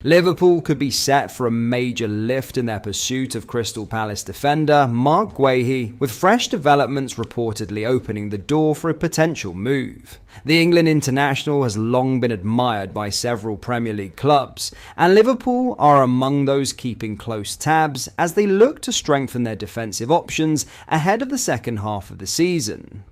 Liverpool could be set for a major lift in their pursuit of Crystal Palace defender Marc Guehi, with fresh developments reportedly opening the door for a potential move. The England international has long been admired by several Premier League clubs, and Liverpool are among those keeping close tabs as they look to strengthen their defensive options ahead of the second half of the season.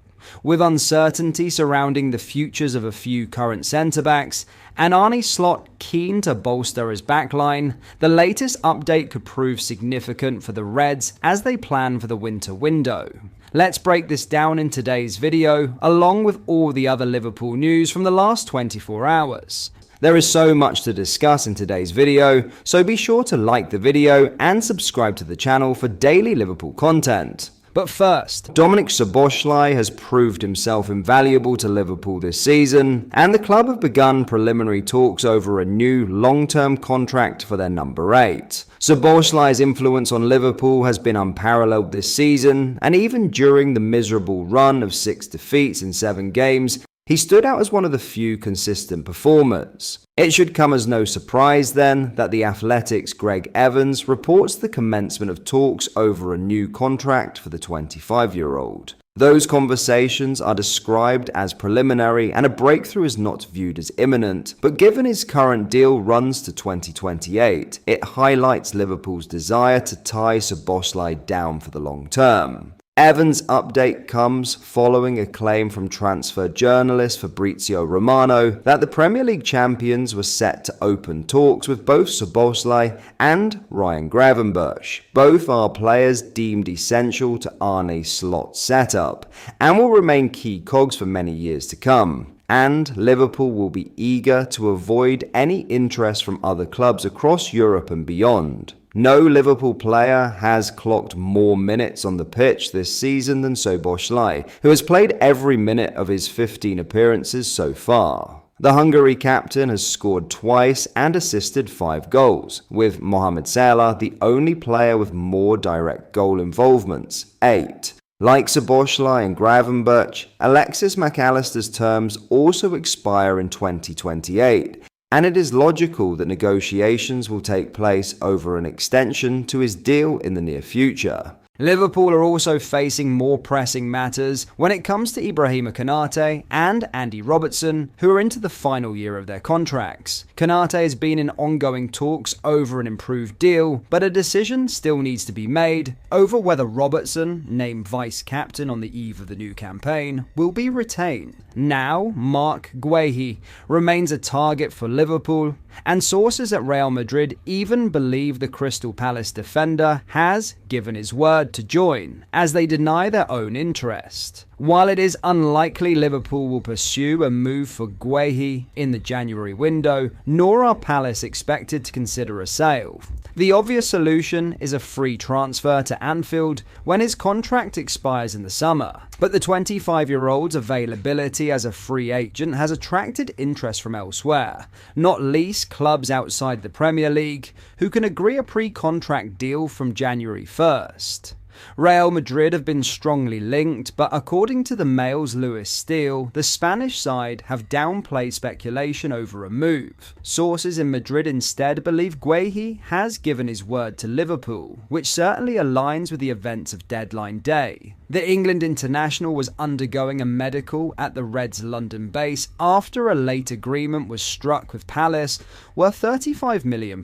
With uncertainty surrounding the futures of a few current centre-backs, and Arne Slot keen to bolster his backline, the latest update could prove significant for the Reds as they plan for the winter window. Let's break this down in today's video, along with all the other Liverpool news from the last 24 hours. There is so much to discuss in today's video, so be sure to like the video and subscribe to the channel for daily Liverpool content. But first, Dominik Szoboszlai has proved himself invaluable to Liverpool this season, and the club have begun preliminary talks over a new long-term contract for their number 8. Szoboszlai's influence on Liverpool has been unparalleled this season, and even during the miserable run of 6 defeats in 7 games, he stood out as one of the few consistent performers. It should come as no surprise then that The Athletic's Greg Evans reports the commencement of talks over a new contract for the 25-year-old. Those conversations are described as preliminary and a breakthrough is not viewed as imminent, but given his current deal runs to 2028, it highlights Liverpool's desire to tie Szoboszlai down for the long term. Evans' update comes following a claim from transfer journalist Fabrizio Romano that the Premier League champions were set to open talks with both Szoboszlai and Ryan Gravenberch. Both are players deemed essential to Arne Slot's setup and will remain key cogs for many years to come. And Liverpool will be eager to avoid any interest from other clubs across Europe and beyond. No Liverpool player has clocked more minutes on the pitch this season than Szoboszlai, who has played every minute of his 15 appearances so far. The Hungary captain has scored twice and assisted 5 goals, with Mohamed Salah the only player with more direct goal involvements, 8. Like Szoboszlai and Gravenberch, Alexis Mac Allister's terms also expire in 2028, and it is logical that negotiations will take place over an extension to his deal in the near future. Liverpool are also facing more pressing matters when it comes to Ibrahima Konate and Andy Robertson, who are into the final year of their contracts. Konate has been in ongoing talks over an improved deal, but a decision still needs to be made over whether Robertson, named vice-captain on the eve of the new campaign, will be retained. Now, Marc Guéhi remains a target for Liverpool, and sources at Real Madrid even believe the Crystal Palace defender has given his word to join, as they deny their own interest. While it is unlikely Liverpool will pursue a move for Guéhi in the January window, nor are Palace expected to consider a sale. The obvious solution is a free transfer to Anfield when his contract expires in the summer. But the 25-year-old's availability as a free agent has attracted interest from elsewhere, not least clubs outside the Premier League, who can agree a pre-contract deal from January 1st. Real Madrid have been strongly linked, but according to the Mail's Lewis Steele, the Spanish side have downplayed speculation over a move. Sources in Madrid instead believe Guéhi has given his word to Liverpool, which certainly aligns with the events of deadline day. The England international was undergoing a medical at the Reds' London base after a late agreement was struck with Palace worth £35 million,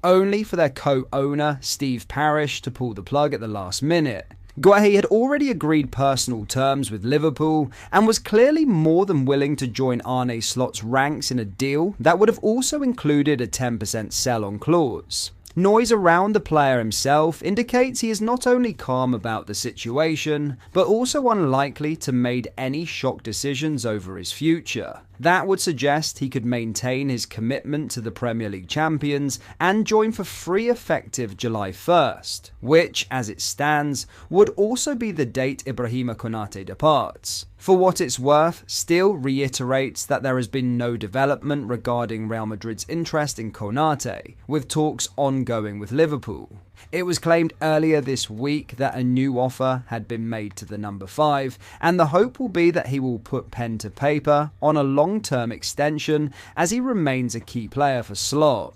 only for their co-owner Steve Parish to pull the plug at the last minute. Guehi had already agreed personal terms with Liverpool and was clearly more than willing to join Arne Slot's ranks in a deal that would have also included a 10% sell-on clause. Noise around the player himself indicates he is not only calm about the situation, but also unlikely to make any shock decisions over his future. That would suggest he could maintain his commitment to the Premier League champions and join for free effective July 1st, which, as it stands, would also be the date Ibrahima Konate departs. For what it's worth, Steele reiterates that there has been no development regarding Real Madrid's interest in Konate, with talks ongoing with Liverpool. It was claimed earlier this week that a new offer had been made to the number 5, and the hope will be that he will put pen to paper on a long-term extension as he remains a key player for Slot.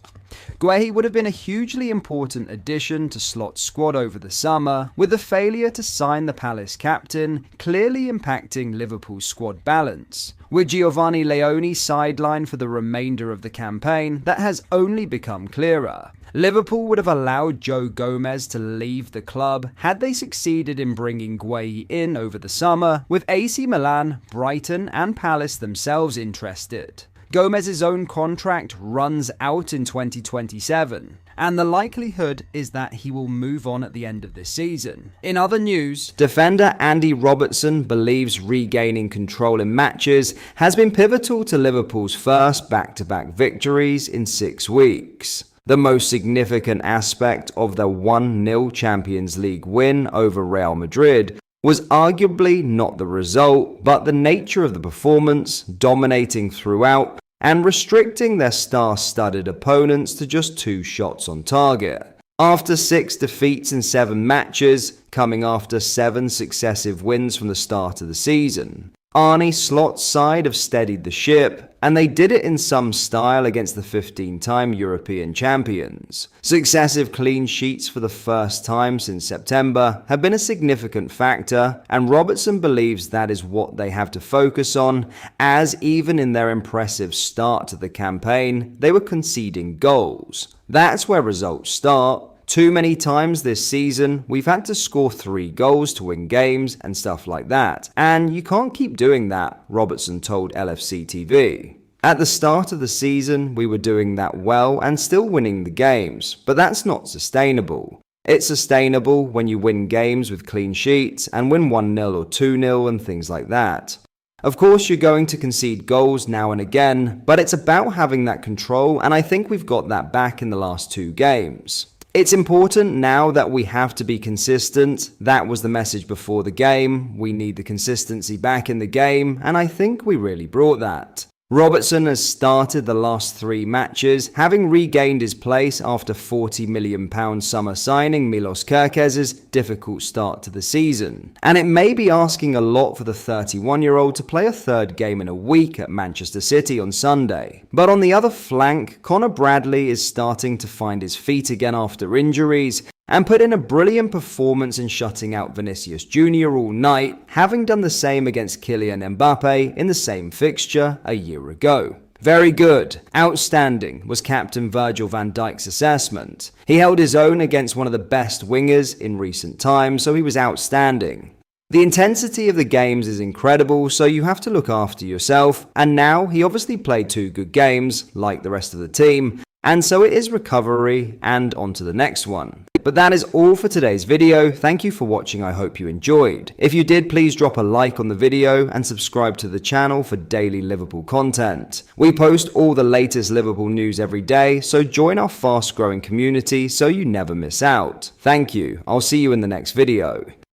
Guehi would have been a hugely important addition to Slot's squad over the summer, with the failure to sign the Palace captain clearly impacting Liverpool's squad balance. With Giovanni Leone sidelined for the remainder of the campaign, that has only become clearer. Liverpool would have allowed Joe Gomez to leave the club had they succeeded in bringing Guéhi in over the summer, with AC Milan, Brighton and Palace themselves interested. Gomez's own contract runs out in 2027, and the likelihood is that he will move on at the end of this season. In other news, defender Andy Robertson believes regaining control in matches has been pivotal to Liverpool's first back-to-back victories in 6 weeks. The most significant aspect of the 1-0 Champions League win over Real Madrid was arguably not the result, but the nature of the performance, dominating throughout and restricting their star-studded opponents to just 2 shots on target. After 6 defeats in 7 matches, coming after 7 successive wins from the start of the season, Arne Slot's side have steadied the ship, and they did it in some style against the 15-time European champions. Successive clean sheets for the first time since September have been a significant factor, and Robertson believes that is what they have to focus on, as even in their impressive start to the campaign, they were conceding goals. That's where results start. Too many times this season, we've had to score 3 goals to win games and stuff like that. And you can't keep doing that, Robertson told LFC TV. At the start of the season, we were doing that well and still winning the games, but that's not sustainable. It's sustainable when you win games with clean sheets and win 1-0 or 2-0 and things like that. Of course, you're going to concede goals now and again, but it's about having that control, and I think we've got that back in the last 2 games. It's important now that we have to be consistent. That was the message before the game. We need the consistency back in the game, and I think we really brought that. Robertson has started the last 3 matches, having regained his place after £40 million summer signing Milos Kerkez's difficult start to the season. And it may be asking a lot for the 31-year-old to play a 3rd game in a week at Manchester City on Sunday. But on the other flank, Connor Bradley is starting to find his feet again after injuries, and put in a brilliant performance in shutting out Vinicius Jr. all night, having done the same against Kylian Mbappe in the same fixture a year ago. Very good, outstanding was captain Virgil van Dijk's assessment. He held his own against one of the best wingers in recent times, so he was outstanding. The intensity of the games is incredible, so you have to look after yourself, and now he obviously played 2 good games, like the rest of the team, and so it is recovery and on to the next one. But that is all for today's video. Thank you for watching. I hope you enjoyed. If you did, please drop a like on the video and subscribe to the channel for daily Liverpool content. We post all the latest Liverpool news every day, so join our fast growing community so you never miss out. Thank you. I'll see you in the next video.